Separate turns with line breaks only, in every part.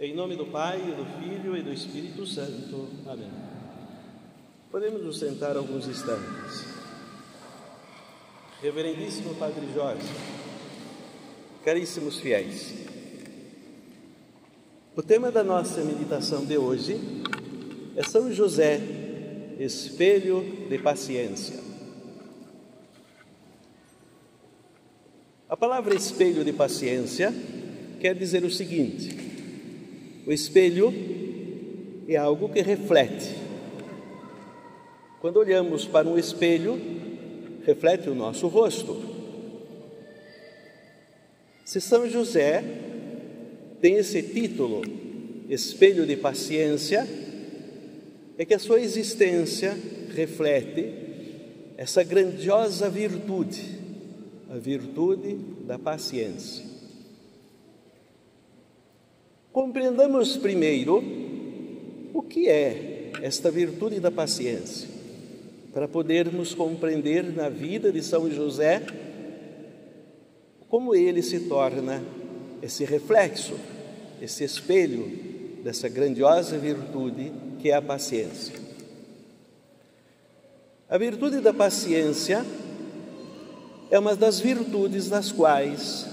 Em nome do Pai, do Filho e do Espírito Santo. Amém. Podemos nos sentar alguns instantes. Reverendíssimo Padre Jorge, caríssimos fiéis, o tema da nossa meditação de hoje é São José, espelho de paciência. A palavra espelho de paciência quer dizer o seguinte: o espelho é algo que reflete. Quando olhamos para um espelho, reflete o nosso rosto. Se São José tem esse título, espelho de paciência, é que a sua existência reflete essa grandiosa virtude, a virtude da paciência. Compreendamos primeiro o que é esta virtude da paciência, para podermos compreender na vida de São José como ele se torna esse reflexo, esse espelho dessa grandiosa virtude que é a paciência. A virtude da paciência é uma das virtudes das quais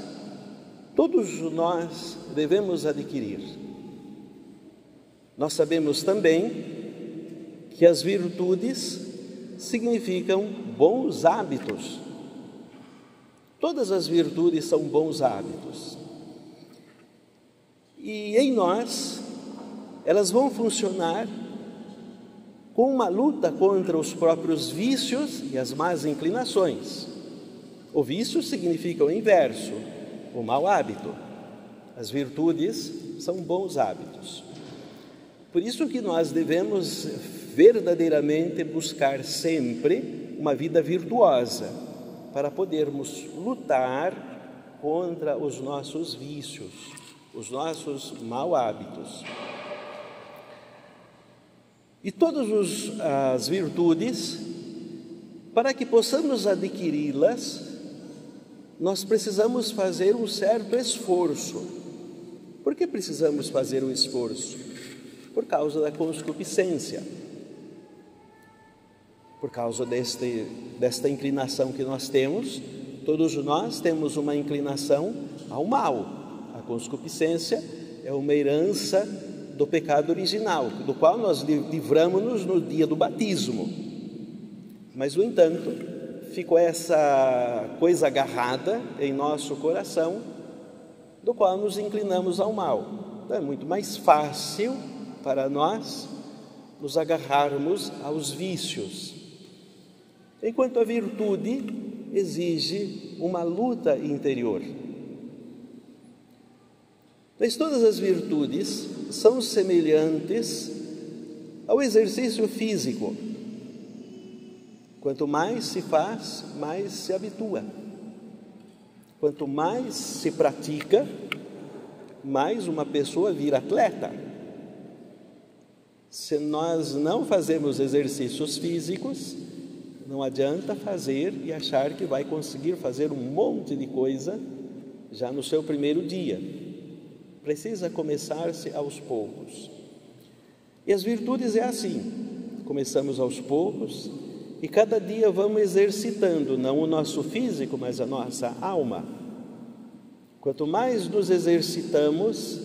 todos nós devemos adquirir. Nós sabemos também que as virtudes significam bons hábitos. Todas as virtudes são bons hábitos. E em nós, elas vão funcionar com uma luta contra os próprios vícios e as más inclinações. O vício significa o inverso, o mau hábito. As virtudes são bons hábitos. Por isso que nós devemos verdadeiramente buscar sempre uma vida virtuosa, para podermos lutar contra os nossos vícios, os nossos mau hábitos. E todas as virtudes, para que possamos adquiri-las, nós precisamos fazer um certo esforço. Por que precisamos fazer um esforço? Por causa da concupiscência, por causa desta inclinação que nós temos. Todos nós temos uma inclinação ao mal. A concupiscência é uma herança do pecado original, do qual nós livramos-nos no dia do batismo. Mas, no entanto, ficou essa coisa agarrada em nosso coração, do qual nos inclinamos ao mal. Então, é muito mais fácil para nós nos agarrarmos aos vícios, enquanto a virtude exige uma luta interior. Mas todas as virtudes são semelhantes ao exercício físico. Quanto mais se faz, mais se habitua. Quanto mais se pratica, mais uma pessoa vira atleta. Se nós não fazemos exercícios físicos, não adianta fazer e achar que vai conseguir fazer um monte de coisa já no seu primeiro dia. Precisa começar-se aos poucos. E as virtudes é assim. Começamos aos poucos e cada dia vamos exercitando, não o nosso físico, mas a nossa alma. Quanto mais nos exercitamos,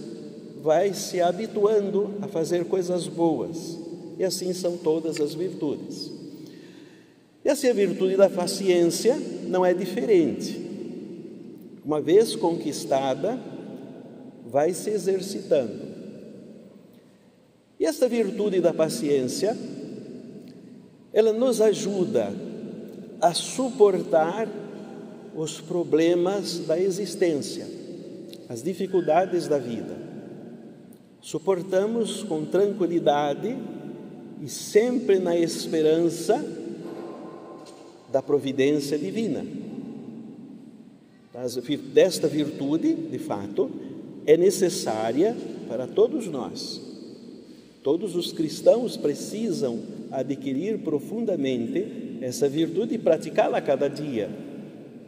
vai se habituando a fazer coisas boas. E assim são todas as virtudes. E assim a virtude da paciência não é diferente. Uma vez conquistada, vai se exercitando. E esta virtude da paciência, ela nos ajuda a suportar os problemas da existência, as dificuldades da vida. Suportamos com tranquilidade e sempre na esperança da providência divina. Desta virtude, de fato, é necessária para todos nós. Todos os cristãos precisam adquirir profundamente essa virtude e praticá-la a cada dia,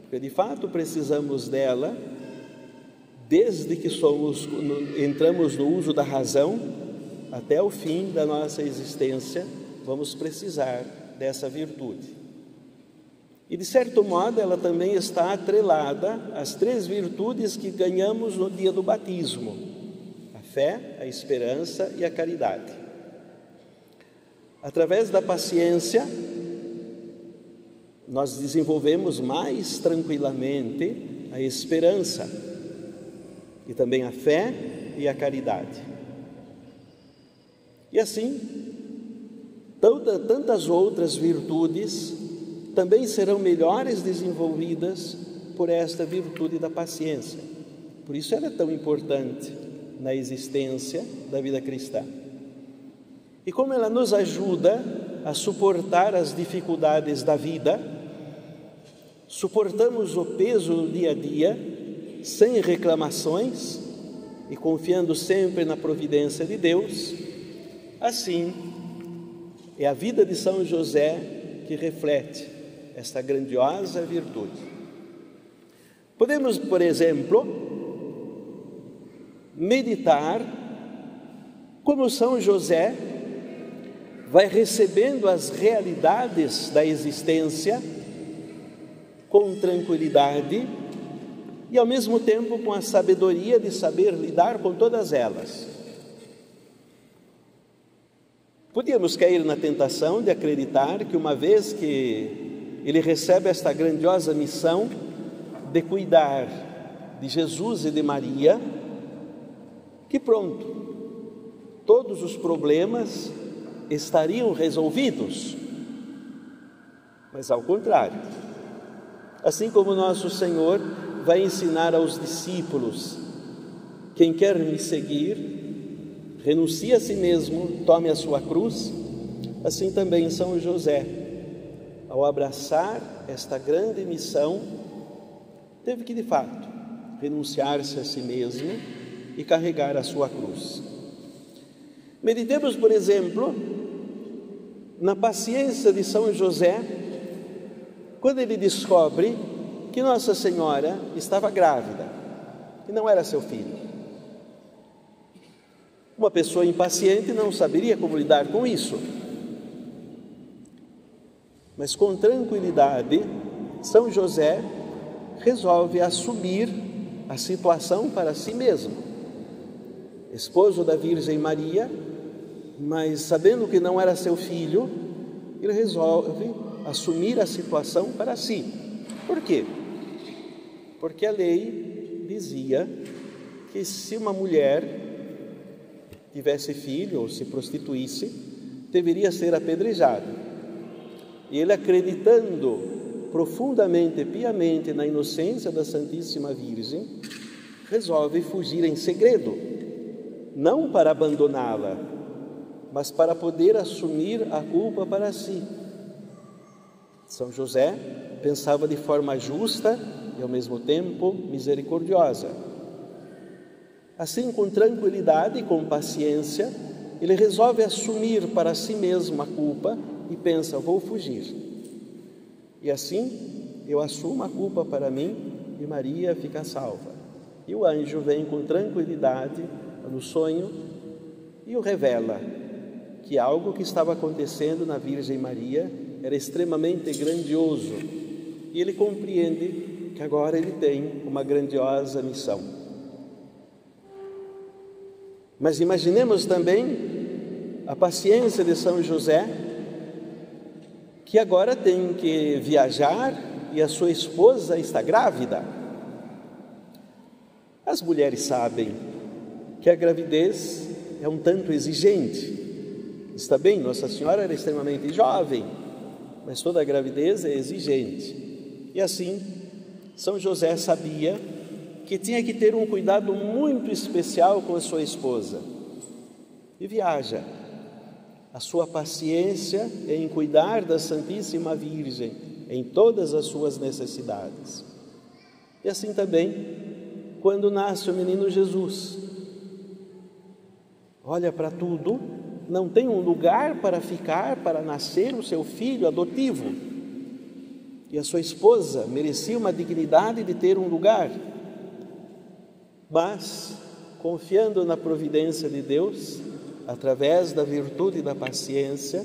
porque de fato precisamos dela desde que entramos no uso da razão, até o fim da nossa existência, vamos precisar dessa virtude. E, de certo modo, ela também está atrelada às 3 virtudes que ganhamos no dia do batismo: a fé, a esperança e a caridade. Através da paciência, nós desenvolvemos mais tranquilamente a esperança e também a fé e a caridade. E assim, tantas outras virtudes também serão melhores desenvolvidas por esta virtude da paciência. Por isso ela é tão importante na existência da vida cristã. E como ela nos ajuda a suportar as dificuldades da vida, suportamos o peso do dia a dia sem reclamações e confiando sempre na providência de Deus, assim é a vida de São José que reflete esta grandiosa virtude. Podemos, por exemplo, meditar como São José vai recebendo as realidades da existência com tranquilidade e, ao mesmo tempo, com a sabedoria de saber lidar com todas elas. Podíamos cair na tentação de acreditar que, uma vez que ele recebe esta grandiosa missão de cuidar de Jesus e de Maria, que pronto, todos os problemas estariam resolvidos. Mas ao contrário, assim como nosso Senhor vai ensinar aos discípulos: quem quer me seguir, renuncie a si mesmo, tome a sua cruz. Assim também São José, ao abraçar esta grande missão, teve que de fato renunciar-se a si mesmo e carregar a sua cruz. Meditemos, por exemplo, na paciência de São José, quando ele descobre que Nossa Senhora estava grávida, que não era seu filho. Uma pessoa impaciente não saberia como lidar com isso. Mas com tranquilidade, São José resolve assumir a situação para si mesmo. Esposo da Virgem Maria, mas sabendo que não era seu filho, ele resolve assumir a situação para si. Por quê? Porque a lei dizia que se uma mulher tivesse filho ou se prostituísse, deveria ser apedrejada. E ele, acreditando profundamente e piamente na inocência da Santíssima Virgem, resolve fugir em segredo, não para abandoná-la, mas para poder assumir a culpa para si. São José pensava de forma justa e, ao mesmo tempo, misericordiosa. Assim, com tranquilidade e com paciência, ele resolve assumir para si mesmo a culpa e pensa: vou fugir. E assim, eu assumo a culpa para mim e Maria fica salva. E o anjo vem com tranquilidade no sonho e o revela que algo que estava acontecendo na Virgem Maria era extremamente grandioso. E ele compreende que agora ele tem uma grandiosa missão. Mas imaginemos também a paciência de São José, que agora tem que viajar e a sua esposa está grávida. As mulheres sabem que a gravidez é um tanto exigente. Está bem, Nossa Senhora era extremamente jovem, mas toda a gravidez é exigente. E assim, São José sabia que tinha que ter um cuidado muito especial com a sua esposa. E viaja. A sua paciência em cuidar da Santíssima Virgem em todas as suas necessidades. E assim também, quando nasce o menino Jesus, olha para tudo, não tem um lugar para ficar, para nascer o seu filho adotivo. E a sua esposa merecia uma dignidade de ter um lugar. Mas, confiando na providência de Deus, através da virtude da paciência,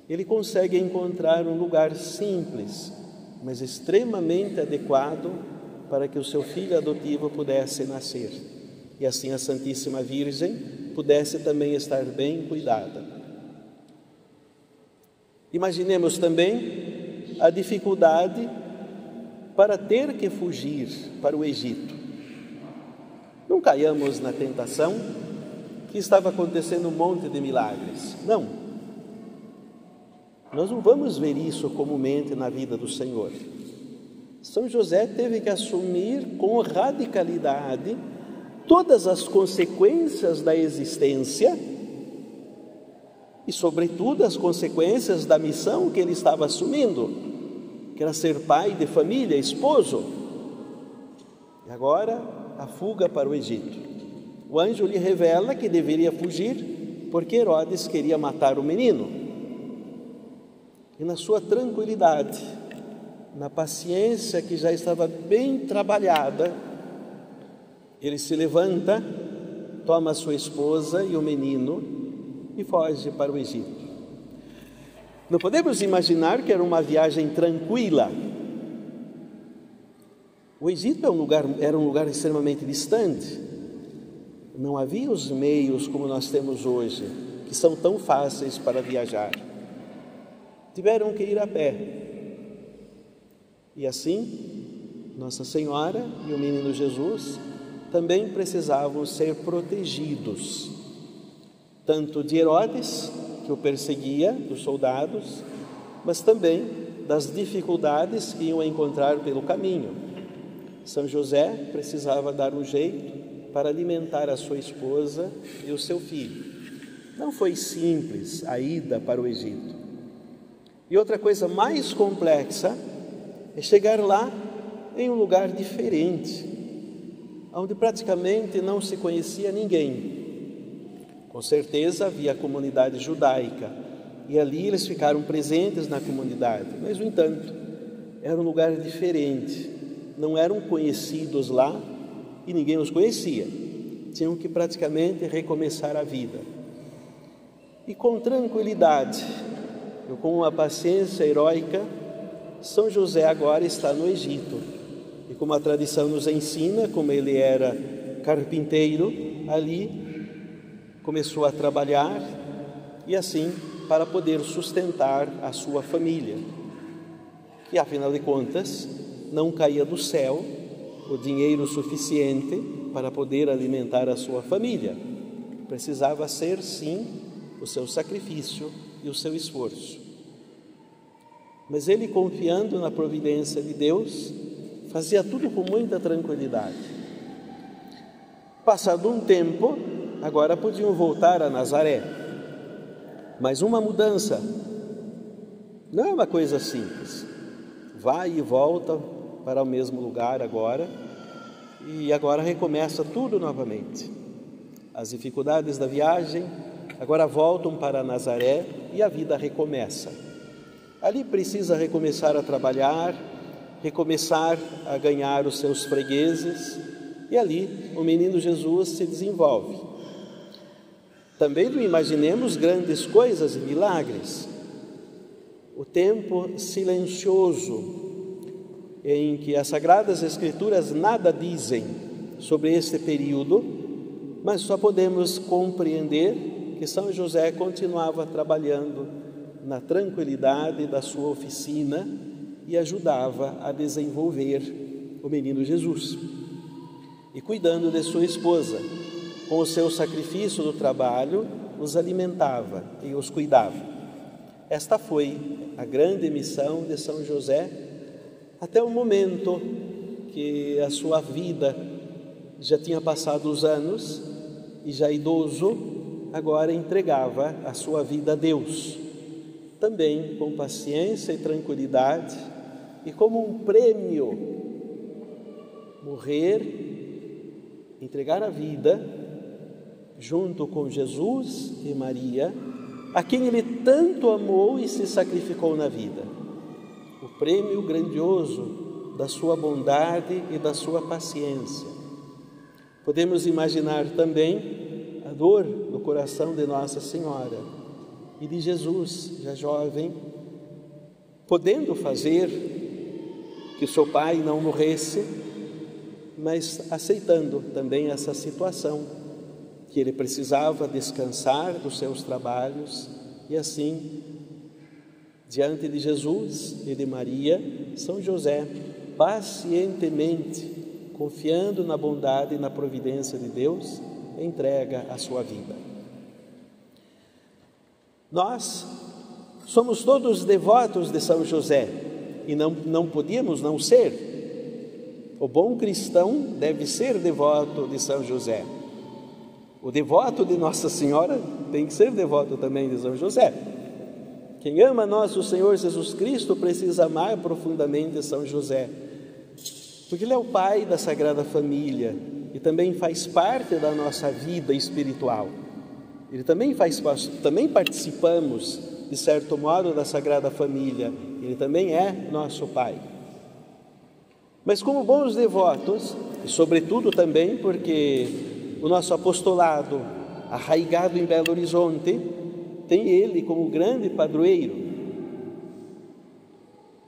ele consegue encontrar um lugar simples, mas extremamente adequado para que o seu filho adotivo pudesse nascer. E assim a Santíssima Virgem pudesse também estar bem cuidada. Imaginemos também a dificuldade para ter que fugir para o Egito. Não caiamos na tentação que estava acontecendo um monte de milagres. Não. Nós não vamos ver isso comumente na vida do Senhor. São José teve que assumir com radicalidade todas as consequências da existência e, sobretudo, as consequências da missão que ele estava assumindo, que era ser pai de família, esposo. E agora, a fuga para o Egito. O anjo lhe revela que deveria fugir porque Herodes queria matar o menino. E na sua tranquilidade, na paciência que já estava bem trabalhada, ele se levanta, toma sua esposa e o menino e foge para o Egito. Não podemos imaginar que era uma viagem tranquila. O Egito era um lugar extremamente distante. Não havia os meios como nós temos hoje, que são tão fáceis para viajar. Tiveram que ir a pé. E assim, Nossa Senhora e o menino Jesus também precisavam ser protegidos, tanto de Herodes, que o perseguia, dos soldados, mas também das dificuldades que iam encontrar pelo caminho. São José precisava dar um jeito para alimentar a sua esposa e o seu filho. Não foi simples a ida para o Egito. E outra coisa mais complexa é chegar lá em um lugar diferente, onde praticamente não se conhecia ninguém. Com certeza havia a comunidade judaica, e ali eles ficaram presentes na comunidade, mas, no entanto, era um lugar diferente, não eram conhecidos lá e ninguém os conhecia, tinham que praticamente recomeçar a vida. E com tranquilidade, com uma paciência heróica, São José agora está no Egito, e como a tradição nos ensina, como ele era carpinteiro, ali começou a trabalhar e assim para poder sustentar a sua família, que afinal de contas não caía do céu o dinheiro suficiente para poder alimentar a sua família. Precisava ser sim o seu sacrifício e o seu esforço. Mas ele, confiando na providência de Deus, fazia tudo com muita tranquilidade. Passado um tempo, agora podiam voltar a Nazaré. Mas uma mudança não é uma coisa simples. Vai e volta para o mesmo lugar agora, e agora recomeça tudo novamente. As dificuldades da viagem agora voltam para Nazaré e a vida recomeça. Ali precisa recomeçar a trabalhar, recomeçar a ganhar os seus fregueses, e ali o menino Jesus se desenvolve. Também não imaginemos grandes coisas e milagres. O tempo silencioso em que as Sagradas Escrituras nada dizem sobre este período, mas só podemos compreender que São José continuava trabalhando na tranquilidade da sua oficina e ajudava a desenvolver o menino Jesus. E cuidando de sua esposa, com o seu sacrifício do trabalho, os alimentava e os cuidava. Esta foi a grande missão de São José, até o momento que a sua vida já tinha passado os anos e já idoso, agora entregava a sua vida a Deus, também com paciência e tranquilidade, e como um prêmio, morrer, entregar a vida junto com Jesus e Maria, a quem ele tanto amou e se sacrificou na vida. O prêmio grandioso da sua bondade e da sua paciência. Podemos imaginar também a dor no coração de Nossa Senhora e de Jesus, já jovem, podendo fazer que seu pai não morresse, mas aceitando também essa situação, que ele precisava descansar dos seus trabalhos, e assim, diante de Jesus e de Maria, São José, pacientemente, confiando na bondade e na providência de Deus, entrega a sua vida. Nós somos todos devotos de São José e não podíamos não ser. O bom cristão deve ser devoto de São José. O devoto de Nossa Senhora tem que ser devoto também de São José. Quem ama nosso Senhor Jesus Cristo precisa amar profundamente São José, porque ele é o pai da Sagrada Família e também faz parte da nossa vida espiritual. Ele também participamos, de certo modo, da Sagrada Família. Ele também é nosso pai. Mas como bons devotos, e sobretudo também porque o nosso apostolado, arraigado em Belo Horizonte, tem ele como grande padroeiro.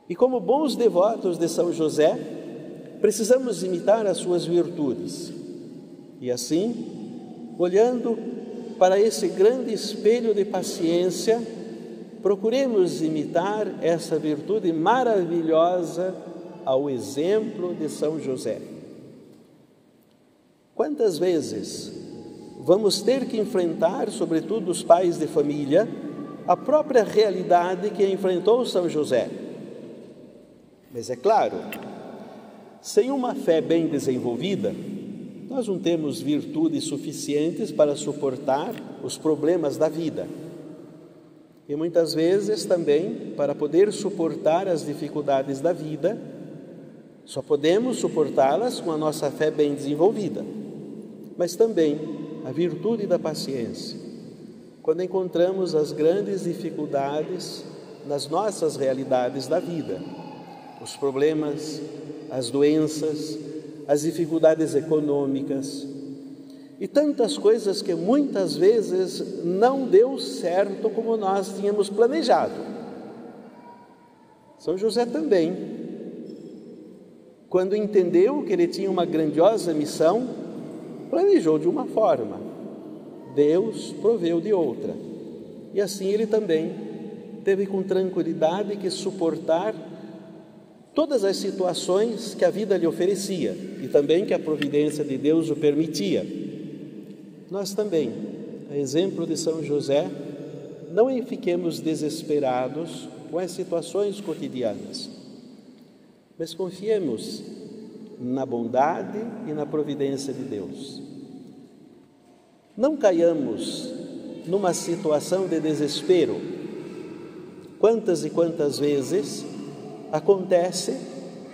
E como bons devotos de São José, precisamos imitar as suas virtudes. E assim, olhando para esse grande espelho de paciência, procuremos imitar essa virtude maravilhosa ao exemplo de São José. Quantas vezes vamos ter que enfrentar, sobretudo os pais de família, a própria realidade que enfrentou São José? Mas é claro, sem uma fé bem desenvolvida, nós não temos virtudes suficientes para suportar os problemas da vida. E muitas vezes também, para poder suportar as dificuldades da vida, só podemos suportá-las com a nossa fé bem desenvolvida. Mas também a virtude da paciência. Quando encontramos as grandes dificuldades nas nossas realidades da vida, os problemas, as doenças, as dificuldades econômicas e tantas coisas que muitas vezes não deu certo como nós tínhamos planejado. São José também, quando entendeu que ele tinha uma grandiosa missão, planejou de uma forma, Deus proveu de outra. E assim ele também teve com tranquilidade que suportar todas as situações que a vida lhe oferecia e também que a providência de Deus o permitia. Nós também, a exemplo de São José, não fiquemos desesperados com as situações cotidianas, mas confiemos na bondade e na providência de Deus. Não caiamos numa situação de desespero. Quantas e quantas vezes acontece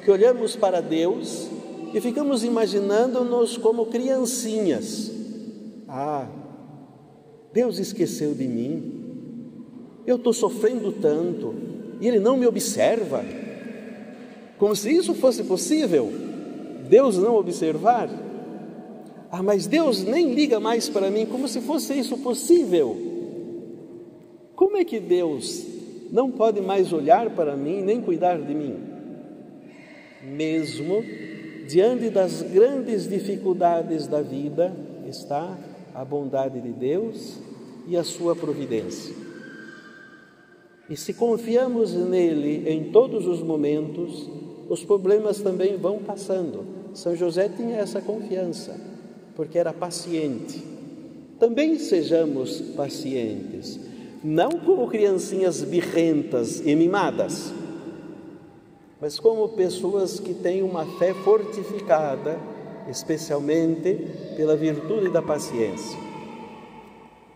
que olhamos para Deus e ficamos imaginando-nos como criancinhas. Deus esqueceu de mim, eu estou sofrendo tanto e Ele não me observa. Como se isso fosse possível, Deus não observar. Mas Deus nem liga mais para mim, como se fosse isso possível. Como é que Deus não pode mais olhar para mim, nem cuidar de mim? Mesmo diante das grandes dificuldades da vida, está a bondade de Deus e a sua providência. E se confiamos nele em todos os momentos, os problemas também vão passando. São José tinha essa confiança, porque era paciente. Também sejamos pacientes, não como criancinhas birrentas e mimadas, mas como pessoas que têm uma fé fortificada, especialmente pela virtude da paciência.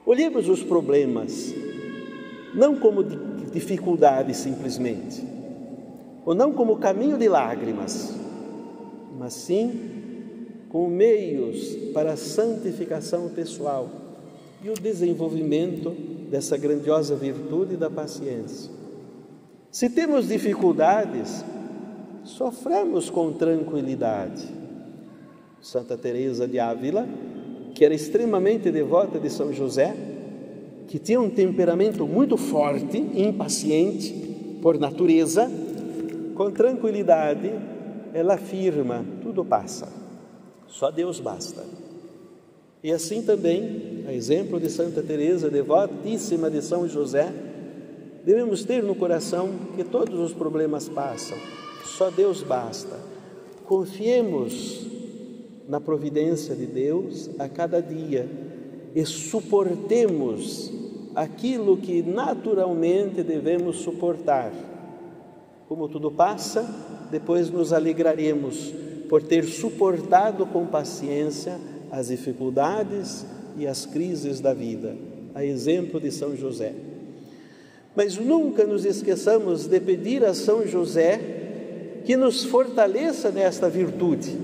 Olhemos os problemas, não como dificuldades simplesmente, ou não como caminho de lágrimas, mas sim como meios para a santificação pessoal e o desenvolvimento dessa grandiosa virtude da paciência. Se temos dificuldades, soframos com tranquilidade. Santa Teresa de Ávila, que era extremamente devota de São José, que tinha um temperamento muito forte, impaciente por natureza, com tranquilidade, ela afirma: tudo passa, só Deus basta. E assim também, a exemplo de Santa Teresa, devotíssima de São José, devemos ter no coração que todos os problemas passam, só Deus basta. Confiemos na providência de Deus a cada dia e suportemos aquilo que naturalmente devemos suportar. Como tudo passa, depois nos alegraremos por ter suportado com paciência as dificuldades e as crises da vida, a exemplo de São José. Mas nunca nos esqueçamos de pedir a São José que nos fortaleça nesta virtude,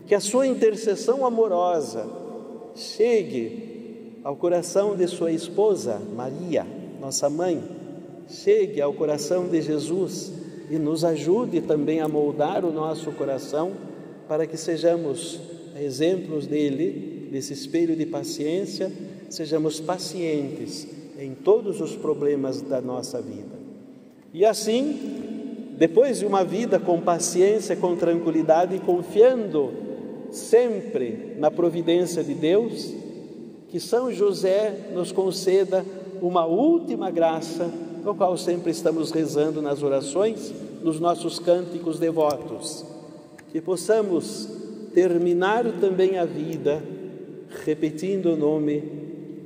que a sua intercessão amorosa chegue ao coração de sua esposa, Maria, nossa mãe, chegue ao coração de Jesus e nos ajude também a moldar o nosso coração para que sejamos exemplos dele, desse espelho de paciência, sejamos pacientes em todos os problemas da nossa vida. E assim, depois de uma vida com paciência, com tranquilidade e confiando sempre na providência de Deus, que São José nos conceda uma última graça, no qual sempre estamos rezando nas orações, nos nossos cânticos devotos, que possamos terminar também a vida repetindo o nome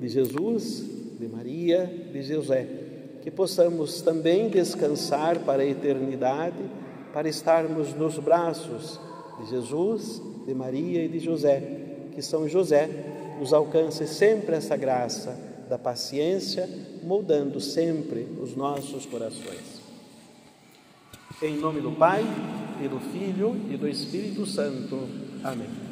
de Jesus, de Maria, de José, que possamos também descansar para a eternidade, para estarmos nos braços de Jesus, de Maria e de José, que São José nos alcance sempre essa graça da paciência, moldando sempre os nossos corações. Em nome do Pai, e do Filho e do Espírito Santo. Amém.